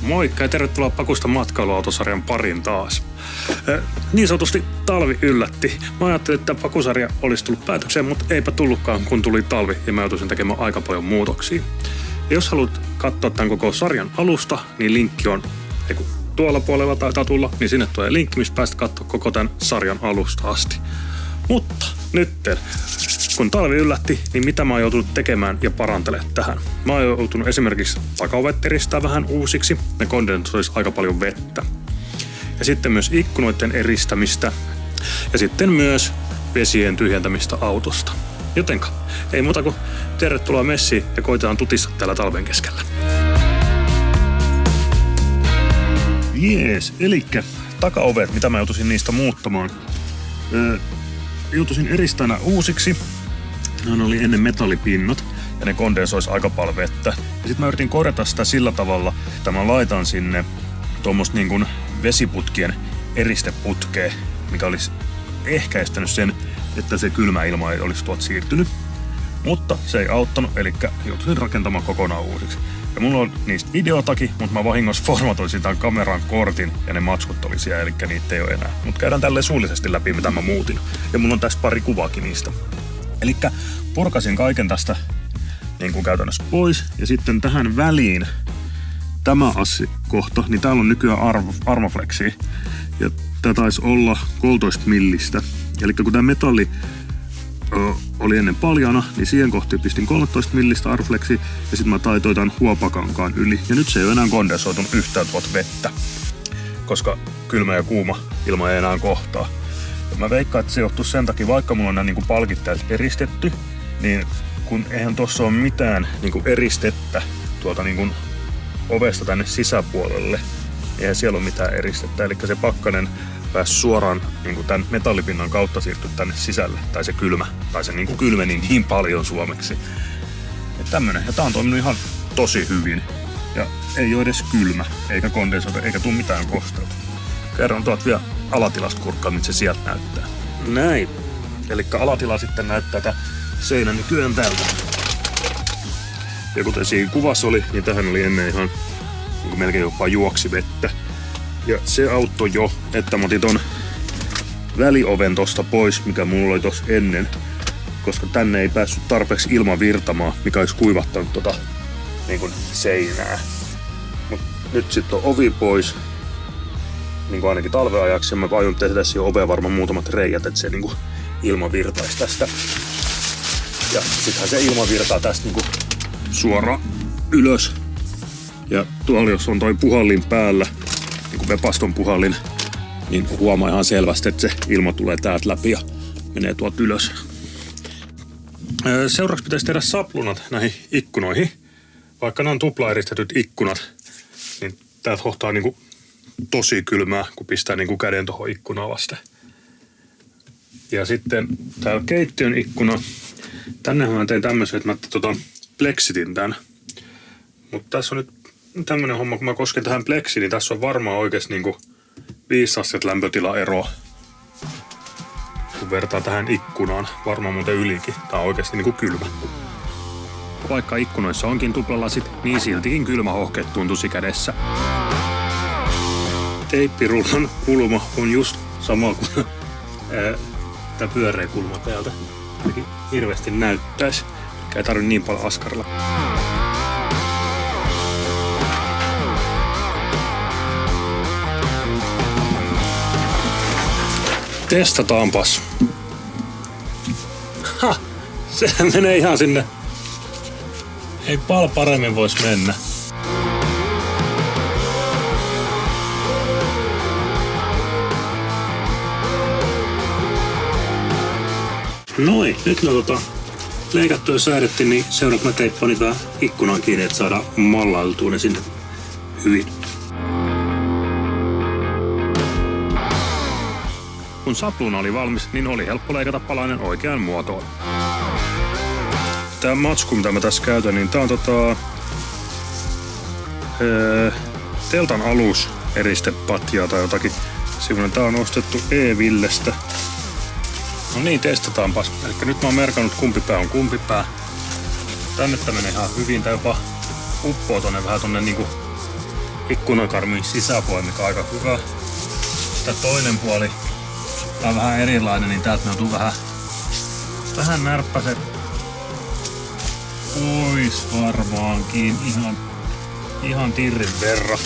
Moikka ja tervetuloa Pakusta matkailuautosarjan pariin taas. Niin sanotusti talvi yllätti. Mä ajattelin, että Pakusarja olisi tullut päätökseen, mutta eipä tullutkaan, kun tuli talvi ja mä joutuisin tekemään aika paljon muutoksia. Ja jos haluat katsoa tämän koko sarjan alusta, niin linkki on tuolla puolella taitaa tulla, niin sinne tulee linkki, missä päästä katsoa koko tämän sarjan alusta asti. Mutta nyt, kun talvi yllätti, niin mitä mä oon joutunut tekemään ja parantelemaan tähän? Mä oon joutunut esimerkiksi takaovet eristää vähän uusiksi, ne kondensoisi aika paljon vettä. Ja sitten myös ikkunoiden eristämistä ja sitten myös vesien tyhjentämistä autosta. Jotenka, ei muuta kuin tervetuloa messiin ja koitetaan tutissa täällä talven keskellä. Jees, elikkä takaovet, mitä mä joutuisin niistä muuttamaan. Joutuisin eristämään uusiksi. Ne oli ennen metallipinnat ja ne kondensoisi aika paljon vettä. Ja sit mä yritin korjata sitä sillä tavalla, että mä laitan sinne tuommoista niin kuin vesiputkien eristeputkea, mikä olisi ehkäistänyt sen, että se kylmä ilma ei olisi tuolta siirtynyt. Mutta se ei auttanut, eli joutuisin rakentamaan kokonaan uusiksi. Ja mulla on niistä videotakin, mutta mä vahingossa formatoin sitä kameran kortin ja ne matskut oli siellä, eli niitä ei ole enää. Mutta käydään tälleen suullisesti läpi, mitä mä muutin. Ja mulla on tässä pari kuvaakin niistä. Elikkä purkasin kaiken tästä niin kuin käytännössä pois. Ja sitten tähän väliin tämä kohta, niin täällä on nykyään Armaflexia. Ja tää taisi olla 13 millistä. Elikkä kun tää metalli oli ennen paljana, niin siihen kohtiin pistin 13 millistä Armaflexia ja sitten mä taitoin tämän huopakankaan yli. Ja nyt se ei ole enää kondensoitunut yhtään tuolta vettä, koska kylmä ja kuuma ilma ei enää kohtaa. Ja mä veikkaan, että se johtuu sen takia, vaikka mulla on nämä niin palkit täältä eristetty, niin kun eihän tossa ole mitään niin eristettä tuolta niin ovesta tänne sisäpuolelle, niin eihän siellä ole mitään eristettä. Eli se pakkanen pääsi suoraan niin tämän metallipinnan kautta siirtyä tänne sisälle, tai se kylmä, tai se niin kylmeni niin paljon suomeksi. Ja tämmönen, ja tää on toiminut ihan tosi hyvin. Ja ei ole edes kylmä, eikä kondensoita, eikä tule mitään kosteutta. Kerron tuolta vielä alatilasta kurkkaa, mitä se sieltä näyttää. Näin. Elikkä alatila sitten näyttää tää seinä nykyään tältä. Ja kuten siinä kuvassa oli, niin tähän oli ennen ihan niin melkein jopa juoksi vettä. Ja se auttoi jo, että mä otin ton välioven tosta pois, mikä mulla oli tossa ennen. Koska tänne ei päässyt tarpeeksi ilma virtamaan, mikä olisi kuivattanut tota niin kuin seinää. Mut nyt sitten on ovi pois, niin kuin ainakin talven ajaksi. Ja mä aion tehdä siihen oveen varmaan muutamat reijät, että se niin kuin ilma virtaisi tästä. Ja sittenhän se ilma virtaa tästä niin kuin suoraan ylös. Ja tuolla jos on toi puhallin päällä, niin kuin Webaston puhallin, niin huomaa ihan selvästi, että se ilma tulee täältä läpi ja menee tuolta ylös. Seuraavaksi pitäisi tehdä saplunat näihin ikkunoihin. Vaikka nämä on tuplaeristetyt ikkunat, niin täältä hohtaa niin kuin tosi kylmää, kun pistää niin kuin käden tuohon ikkunaan vasten. Ja sitten täällä keittiön ikkuna. Tännehän mä tein tämmöisen, että mä plexitin tän. Mutta tässä on nyt tämmönen homma, kun mä kosken tähän pleksiin, niin tässä on varmaan oikeesti niinku 5 astetta lämpötilaeroa. Kun vertaa tähän ikkunaan, varmaan muuten ylikin. Tää on oikeesti niinku kylmä. Vaikka ikkunoissa onkin tuplalasit, niin siltikin kylmä hohkeet tuntuisi kädessä. Teippirullan kulma on just sama kuin tää pyöreä kulma täältä. Ainakin hirveästi näyttäisi. Ei tarvi niin paljon askarilla. Testataanpas. Ha! Sehän menee ihan sinne. Ei paljon paremmin vois mennä. Noin, nyt me leikattu ja säädettiin, niin seuraavaksi mä teippaan niitä ikkunaan kiinni, että saadaan mallailtua ne sinne hyvin. Kun sapluna oli valmis, niin oli helppo leikata palanen oikeaan muotoon. Tää matsku, mitä mä tässä käytän, niin tää on teltan alus eristepatjaa tai jotakin. Semmoinen tää on ostettu E-Villestä. No niin, testataanpas. Eli nyt mä oon merkannut kumpi pää on kumpi pää. Tänne tää menee ihan hyvin. Tää jopa uppoo tonne vähän tonne niinku ikkunakarmin sisäpuoli, mikä on aika hyvä. Sitten toinen puoli on vähän erilainen, niin täältä ne on vähän närppäset pois varmaankin ihan tirrin verran.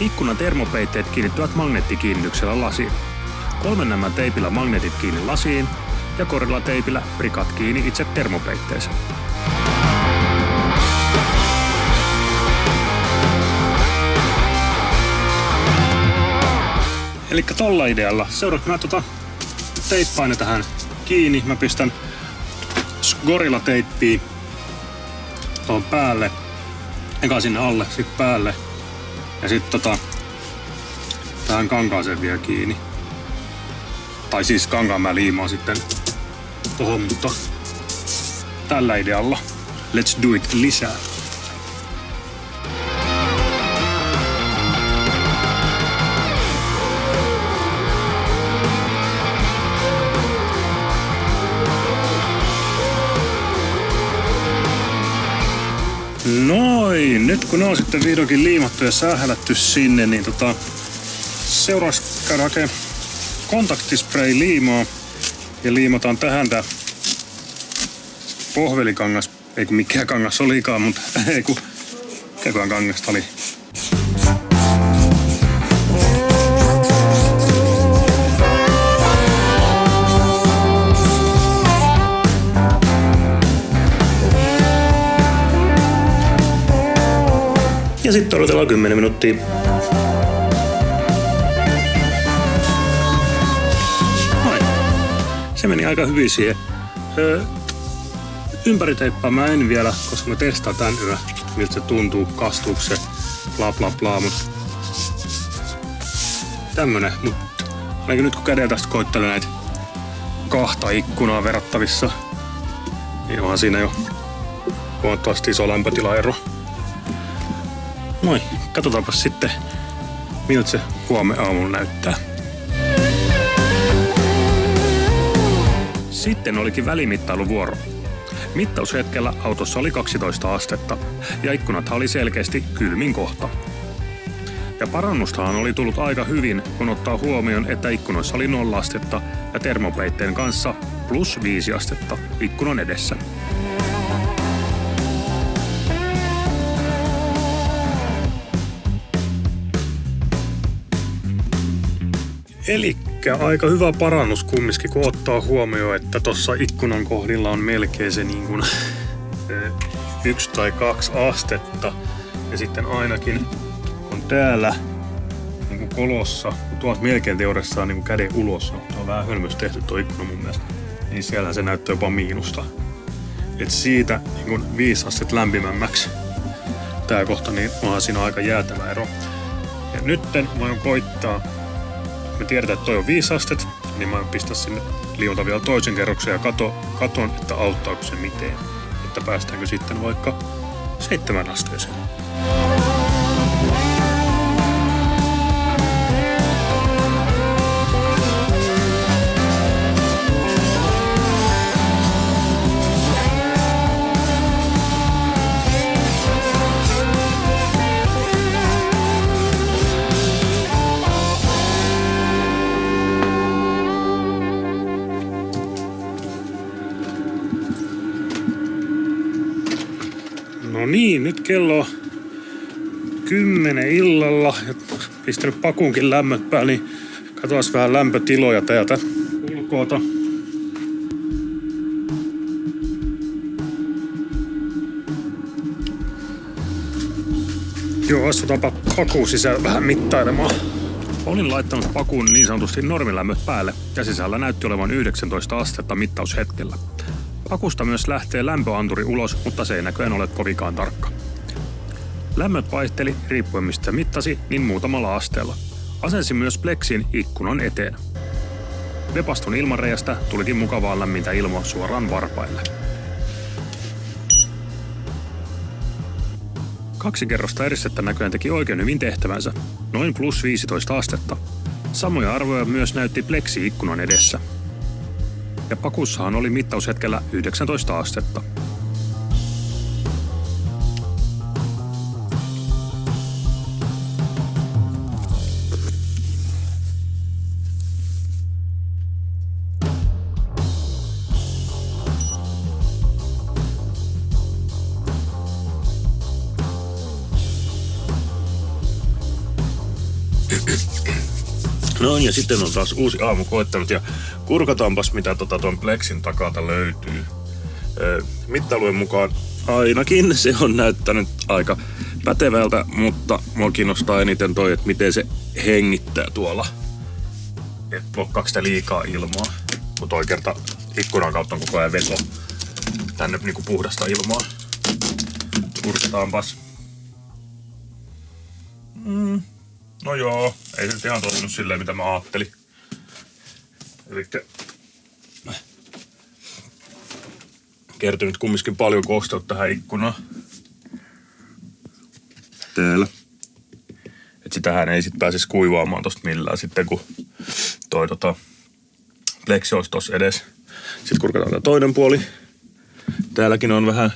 Ikkunan termopeitteet kiinnittyvät magneettikiinnityksellä lasiin. 3 nämä teipillä magneetit kiinni lasiin ja korilla teipillä prikat kiinni itse termopeitteeseen. Elikkä tolla idealla. Seuraavaksi mä teippaan ne tähän kiinni. Mä pistän Gorilla teippiä tuohon päälle. Eka sinne alle, sit päälle. Ja sit tähän kankaaseen vielä kiinni. Tai siis kankaan mä liimaan sitten tohon, mutta tällä idealla. Let's do it lisää. Noin, nyt kun ne on sitten vihdoinkin liimattu ja sähälätty sinne, niin seuraavaksi käydään hakemaan kontaktispray liimaa ja liimataan tähän tää pohvelikangas, ei kun mikä kangas olikaan, mutta ei kun mikäköhän kangasta oli. Ja sitten odotellaan 10 minuuttia. Noin. Se meni aika hyvin siihen. Ympäriteippaa mä en vielä, koska mä testaan tän yö, miltä se tuntuu, kastuuko se, bla bla bla, mut tämmönen. Mut ainakin nyt kun kädellä tästä koittelee näitä 2 ikkunaa verrattavissa, niin onhan siinä jo huomattavasti iso lämpötilaero. Noin, katsotaanpa sitten, miltä se huomenna aamulla näyttää. Sitten olikin välimittailuvuoro. Mittaushetkellä autossa oli 12 astetta ja ikkunathan oli selkeästi kylmin kohta. Ja parannustahan oli tullut aika hyvin, kun ottaa huomioon, että ikkunoissa oli 0 astetta ja termopeitteen kanssa +5 astetta ikkunan edessä. Elikkä aika hyvä parannus kumminkin, kun ottaa huomioon, että tuossa ikkunan kohdilla on melkein se niin kuin 1 tai 2 astetta. Ja sitten ainakin on täällä niin kuin kolossa, kun tuolta melkein teoriassa on niin kuin käden ulos, on vähän hölmös tehty tuo ikkuna mun mielestä, niin siellä se näyttää jopa miinusta. Et siitä niin kuin 5 astetta lämpimämmäksi tää kohta, niin onhan siinä aika jäätävä ero. Ja nytten mä aion koittaa. Me tiedetään, että toi on 5 astetta, niin mä pistän sinne liota vielä toisen kerroksen ja katon, että auttaako se miten. Että päästäänkö sitten vaikka 7 asteeseen. No niin, nyt kello on 10 illalla ja pistänyt pakunkin lämmöt päälle, niin katsotaan vähän lämpötiloja täältä ulkoota. Joo, astutaanpa pakuun sisällä vähän mittailemaan. Olin laittanut pakuun niin sanotusti normilämmöt päälle ja sisällä näytti olevan 19 astetta mittaushetkellä. Pakusta myös lähtee lämpöanturi ulos, mutta se ei näköjään ole kovinkaan tarkka. Lämmöt vaihteli riippuen mistä mittasi, niin muutamalla asteella. Asensin myös pleksin ikkunan eteen. Vepastun ilmanreiästä tulikin mukavaa lämmintä ilmaa suoraan varpaille. 2 kerrosta eristettä näköjään teki oikein hyvin tehtävänsä, noin +15 astetta. Samoja arvoja myös näytti pleksi ikkunan edessä. ja pakussahan oli mittaushetkellä 19 astetta. No ja sitten on taas uusi aamu koettanut ja kurkataanpas mitä tuon Plexin takalta löytyy. Mittailujen mukaan ainakin se on näyttänyt aika pätevältä, mutta mua kiinnostaa eniten toi, että miten se hengittää tuolla. Et blokkaako sitä liikaa ilmaa, kun toi kerta ikkunan kautta on koko ajan veto tänne niinku puhdasta ilmaa. Kurkataanpas. No joo, ei se nyt ihan toiminut silleen, mitä mä ajattelin. Elikkä kertynyt kumminkin paljon kosteutta tähän ikkunaan. Täällä. Et sitähän ei sit pääsisi kuivaamaan tosta millään sitten, kun toi Plexi olisi tossa edes. Sitten kurkataan tää toinen puoli. Täälläkin on vähän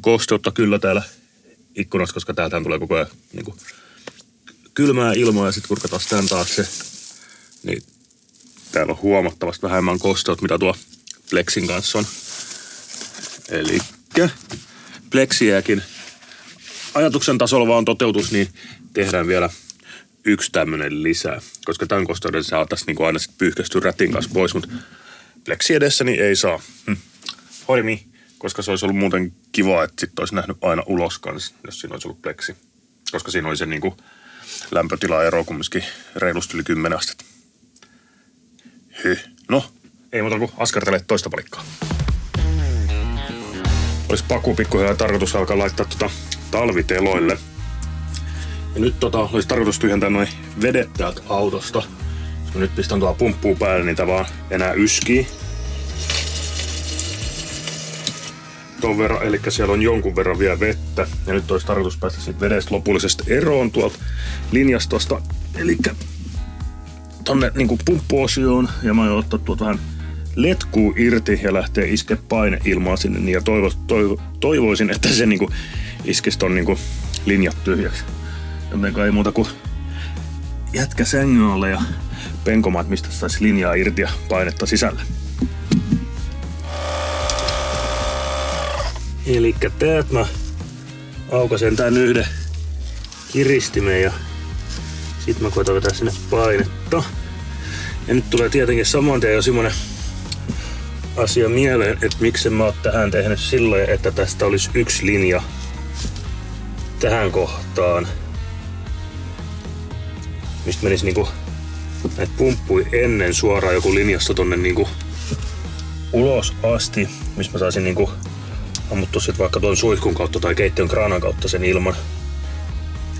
kosteutta kyllä täällä ikkunassa, koska täältähän tulee koko ajan niinku kylmää ilmaa ja sitten kurkataan tämän taakse, niin täällä on huomattavasti vähemmän kosteut, mitä tuo Plexin kanssa on. Elikkä Plexiäkin ajatuksen tasolla vaan toteutus, niin tehdään vielä yksi tämmönen lisää. Koska tämän kosteuden saataisiin niinku aina sit pyyhkästyä rätin kanssa pois, mutta Plexi edessä niin ei saa. Hormi, koska se olisi ollut muuten kiva, että sit olisi nähnyt aina ulos kanssa, jos siinä olisi ollut Plexi. Koska siinä oli se niinku lämpötilaero kumminkin reilusti yli 10 astetta. No, ei muuta kuin askartelee toista palikkaa. Olisi paku pikkuhiljaa tarkoitus alkaa laittaa talviteloille. Ja nyt olisi tarkoitus tyhjentää noin vedet täältä autosta. Kun nyt pistän tuolla pumppua päälle, niin tää vaan enää yskii. Ton verran, eli siellä on jonkun verran vielä vettä. Ja nyt olisi tarkoitus päästä siitä vedestä lopullisesti eroon tuolta linjastosta. Elikkä tonne niinku pumppuosioon. Ja mä aion ottaa tuolta vähän letkuu irti ja lähtee iskeä paineilmaa sinne. Niin ja toivoisin, että se niinku iskisi ton niinku linjat tyhjäksi. Jotenka ei muuta kuin jätkä sängyn alle ja penkomaan, että mistä saisi linjaa irti ja painetta sisälle. Elikkä täältä mä aukasen tän yhden kiristimen ja sit mä koitan vetää sinne painetta. Ja nyt tulee tietenkin saman tien jo semmonen asia mieleen, että miksi mä oon tähän tehnyt silleen, että tästä olisi yksi linja tähän kohtaan. Mistä menisi niinku näitä pumppui ennen suoraan joku linjasta tonne niinku ulos asti, missä mä saisin niinku ammuttu sit vaikka tuon suihkun kautta tai keittiön kraanan kautta sen ilman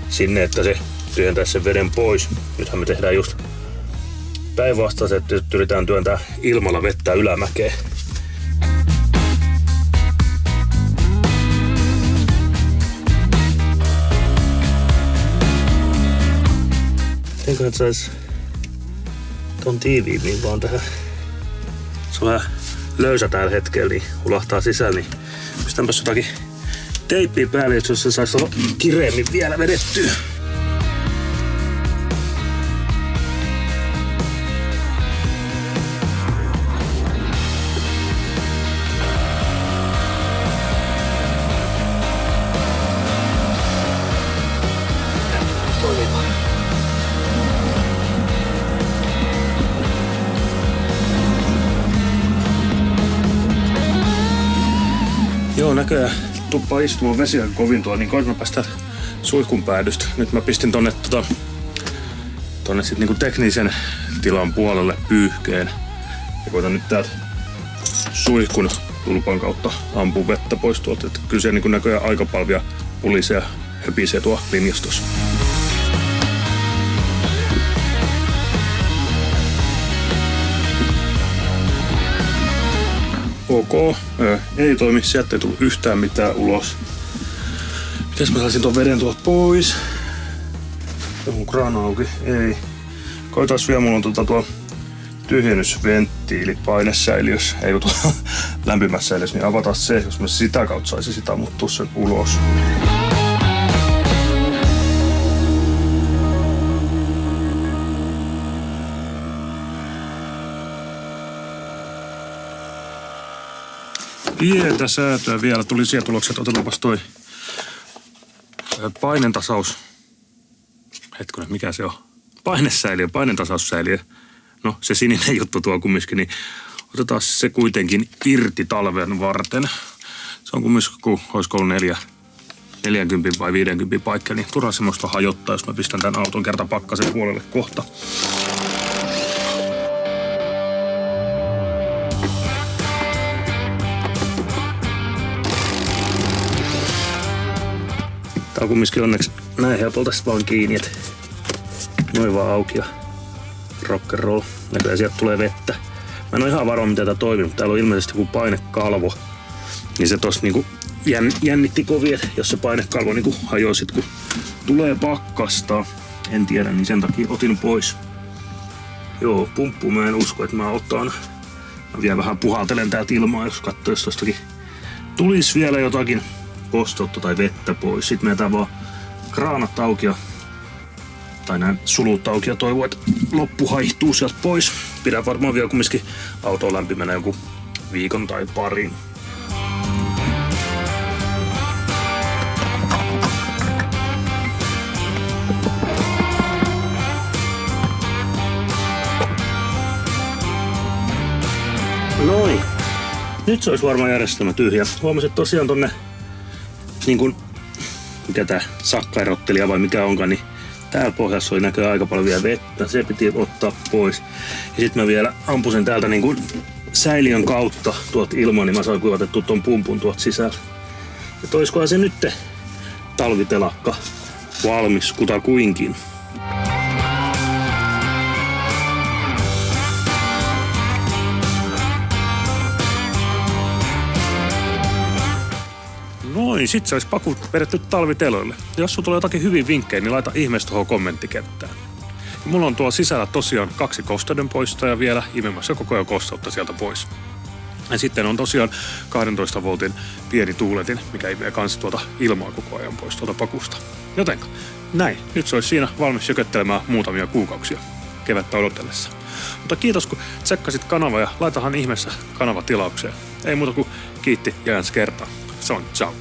sinne, että se tyhjentäisi sen veden pois. Nythän me tehdään just päinvastaisen, että yritetään työntää ilmalla vettä ylämäkeen. Eiköhän et sais ton tiiviimmin vaan tähän. Se on vähän löysä täällä hetkellä, niin ulahtaa sisällä, niin pistänpäs jotakin teippiä päälle, että se saisi olla kireemmin vielä vedettyä. Joo, näköjään tuppaa istumaan vesiä kovin tuolla, niin koitan päästä suihkun päädystä. Nyt mä pistin tonne sit niinku teknisen tilan puolelle pyyhkeen. Ja koitan nyt täältä suihkun tulpan kautta ampua vettä pois tuolta. Että kyllä se niinku näköjään aika paljon pulisee ja höpisee tuo linjastossa. Ok, ei toimi, sieltä ei tullut yhtään mitään ulos. Mites mä saisin ton veden tuolta pois? Ja mun kraana auki, ei. Koitais vielä, mulla on tuo tyhjennysventtiili painesäiliössä, ei tuolla lämpimässä säiliössä, niin avata se, jos mä sitä kautta saisin sitä ammuttua sen ulos. Pientä säätöä vielä tuli siihen tulokset. Otetaanpas toi painentasaus. Hetkonen, mikä se on? Painesäiliö, painentasaussäiliö. No, se sininen juttu tuo kumminkin, niin otetaan se kuitenkin irti talven varten. Se on kumminkin, kun olisiko ollut 40 vai 50 paikka, niin turha semmoista hajottaa, jos mä pistän tämän auton kerta pakkasen puolelle kohta. Tää on kumminkin onneksi näin helpolta vaan kiinni, että noin vaan auki ja rock'n'roll. Näköjään sieltä tulee vettä. Mä en oo ihan varma miten tää toimii, mutta täällä on ilmeisesti joku painekalvo. Niin se tossa niinku jännitti kovin, että jos se painekalvo niinku hajoaa sit kun tulee pakkasta. En tiedä, niin sen takia otin pois. Joo, pumppu mä en usko, että mä otan. Mä vielä vähän puhaltelen täältä ilmaa, jos katsoo, jos tostakin tulis vielä jotakin kosteutta tai vettä pois. Sitten meidän vaan kraanat auki tai näin sulut auki ja toivoo, että loppu haihtuu sieltä pois. Pidän varmaan vielä kumminkin autoa lämpimänä joku viikon tai parin. Noin. Nyt se olisi varmaan järjestelmä tyhjä. Huomasin, että tosiaan tonne niin kuin, mikä tää sakkairottelija vai mikä onkaan, niin täällä pohjassa oli näköjään aika paljon vielä vettä. Se piti ottaa pois. Ja sitten mä vielä ampusin täältä niin kuin säiliön kautta tuolta ilman, niin mä sain kuivatettua ton pumpun tuolta sisällä. Ja oiskohan se nyt talvitelakka valmis kutakuinkin. Noin, sit se olisi pakut vedetty talviteloille. Jos sulla tulee jotakin hyvin vinkkejä, niin laita ihmeessä tuohon kommenttikenttään. Ja mulla on tuolla sisällä tosiaan 2 kosteuden poistajaa vielä imemässä koko ajan kosteutta sieltä pois. Ja sitten on tosiaan 12 voltin pieni tuuletin, mikä imee kans tuota ilmaa koko ajan pois tuolta pakusta. Jotenka, näin. Nyt se olisi siinä valmis jököttelemään muutamia kuukausia kevättä odotellessa. Mutta kiitos kun tsekkasit kanavaa ja laitahan ihmeessä kanava tilaukseen. Ei muuta kuin kiitti ja ensi kertaa. Se on ciao.